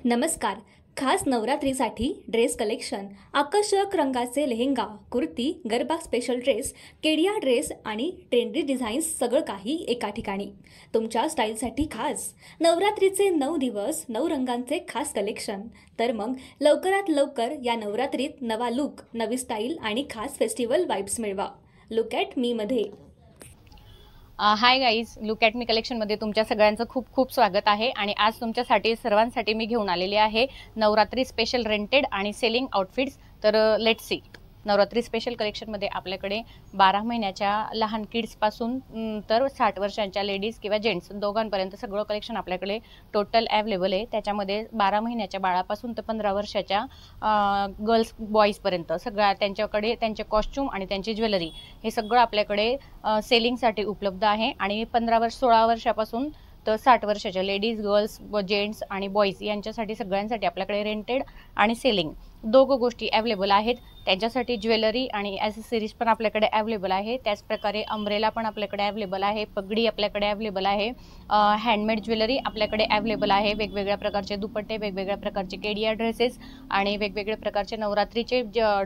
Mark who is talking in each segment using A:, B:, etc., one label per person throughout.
A: नमस्कार. खास नवरात्रीसाठी ड्रेस कलेक्शन, आकर्षक रंगाचे lehenga, kurti, garba special dress, Kedia dress आणि ट्रेंडी डिझाईन्स सगळं काही एका ठिकाणी. तुमच्या स्टाईलसाठी खास नवरात्रीचे 9 दिवस 9 रंगांचे खास कलेक्शन. तर मग लवकरात लवकर या नवरात्रीत नवा लुक, नवी स्टाईल आणि खास फेस्टिवल वाइब्स मिळवा. लुक ॲट मी मध्ये.
B: Hi guys, look at me कलेक्शनमध्ये तुमच्या सगळ्यांचं खूप खूप स्वागत आहे. आणि आज तुमच्यासाठी सर्वांसाठी मी घेऊन आलेली आहे नवरात्री स्पेशल रेंटेड आणि सेलिंग आउटफिट्स. तर लेट्स सी. नवरात्री स्पेशल कलेक्शनमध्ये आपल्याकडे 12 महिन्याच्या लहान किड्सपासून तर 60 वर्षांच्या लेडीज किंवा जेंट्स दोघांपर्यंत सगळं कलेक्शन आपल्याकडे टोटल अवेलेबल आहे. त्याच्यामध्ये 12 महिन्याच्या बाळापासून तर 15 वर्षाच्या गर्ल्स बॉईजपर्यंत सगळ्या त्यांच्याकडे त्यांचे कॉस्ट्यूम आणि त्यांची ज्वेलरी हे सगळं आपल्याकडे सेलिंगसाठी उपलब्ध आहे. आणि 16 वर्षापासून तर 60 वर्षाच्या लेडीज, गर्ल्स, जेंट्स आणि बॉईज यांच्यासाठी सगळ्यांसाठी आपल्याकडे रेंटेड आणि सेलिंग दोघं गोष्टी अवेलेबल आहेत. त्यांच्यासाठी ज्वेलरी आणि ॲसेसरीज पण आपल्याकडे अवेलेबल आहे. त्याचप्रकारे अम्ब्रेला पण आपल्याकडे अवेलेबल आहे, पगडी आपल्याकडे अवेलेबल आहे, हँडमेड ज्वेलरी आपल्याकडे अवेलेबल आहे, वेगवेगळ्या प्रकारचे दुपट्टे, वेगवेगळ्या प्रकारचे केडिया ड्रेसेस आणि वेगवेगळे प्रकारचे नवरात्रीचे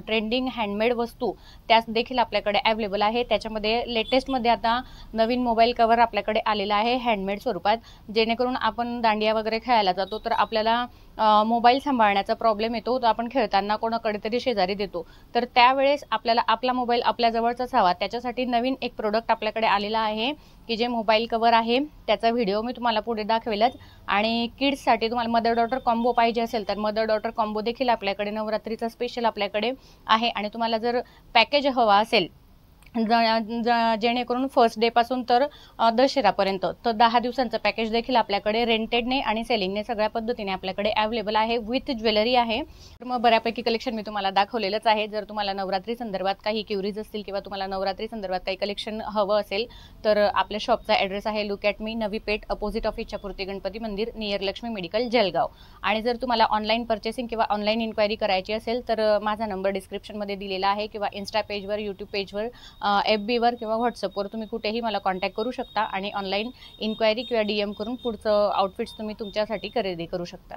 B: ट्रेंडिंग हँडमेड वस्तू त्यास देखील आपल्याकडे अवेलेबल आहे. त्याच्यामध्ये लेटेस्टमध्ये आता नवीन मोबाईल कवर आपल्याकडे आलेला आहे हँडमेड स्वरूपात, जेणेकरून आपण दांडिया वगैरे खेळायला जातो तर आपल्याला मोबाईल सांभाळण्याचा प्रॉब्लेम येतो. तर आपण खेळताना कोणाकडे तरी शेजारी देतो, तर त्यावेळेस आपल्याला आपला मोबाईल आपल्याजवळचाच हवा. त्याच्यासाठी नवीन एक प्रोडक्ट आपल्याकडे आलेला आहे की जे मोबाईल कवर आहे. त्याचा व्हिडिओ मी तुम्हाला पुढे दाखवेलच. आणि किड्ससाठी तुम्हाला मदर डॉटर कॉम्बो पाहिजे असेल तर मदर डॉटर कॉम्बो देखील आपल्याकडे नवरात्रीचा स्पेशल आपल्याकडे आहे. आणि तुम्हाला जर पॅकेज हवा असेल जेणेकरून फर्स्ट डे पासून तर दसऱ्यापर्यंत तर 10 दिवसांचं पॅकेज देखील आपल्याकडे रेंटेडने आणि सेलिंगने सगळ्या पद्धतीने आपल्याकडे अवेलेबल आहे. विथ ज्वेलरी आहे. तर मग बऱ्यापैकी कलेक्शन मी तुम्हाला दाखवलेलंच आहे. जर तुम्हाला नवरात्री संदर्भात काही क्युरीज असतील किंवा तुम्हाला नवरात्री संदर्भात काही कलेक्शन हवं असेल तर आपल्या शॉपचा ॲड्रेस आहे look at me, Navi Peth, opposite of इच्छापूर्ती Ganpati मंदिर, नियर लक्ष्मी मेडिकल, जळगाव. आणि जर तुम्हाला ऑनलाईन पर्चेसिंग किंवा ऑनलाईन इन्क्वायरी करायची असेल तर माझा नंबर डिस्क्रिप्शनमध्ये दिलेला आहे किंवा इन्स्टा पेजवर, यूट्यूब पेजवर, FBवर किंवा व्हॉट्सअपवर तुम्ही कुठेही मला कॉन्टॅक्ट करू शकता आणि ऑनलाईन इन्क्वायरी किंवा DM करून पुढचं आउटफिट्स तुम्ही तुमच्यासाठी खरेदी करू शकता.